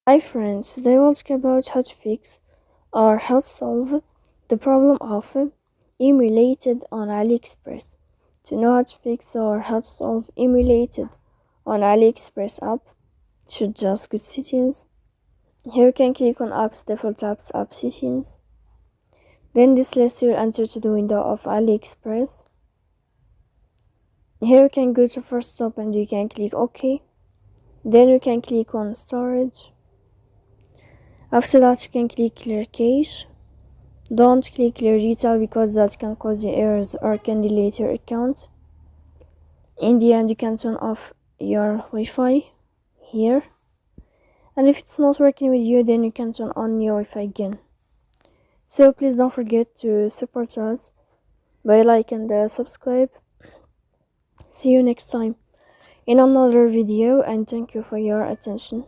Hi friends, today we'll talk about how to fix or how to solve the problem of emulated on AliExpress. To know how to fix or how to solve emulated on AliExpress app, you should just go to settings. Here you can click on apps, default apps, app settings. Then this list will enter to the window of AliExpress. Here you can go to first stop and you can click OK. Then you can click on storage. After that you can click clear cache. Don't click clear data because that can cause you errors or can delete your account. In the end you can turn off your Wi-Fi here, and if it's not working with you then you can turn on your Wi-Fi again. So please don't forget to support us by like and subscribe. See you next time in another video, and thank you for your attention.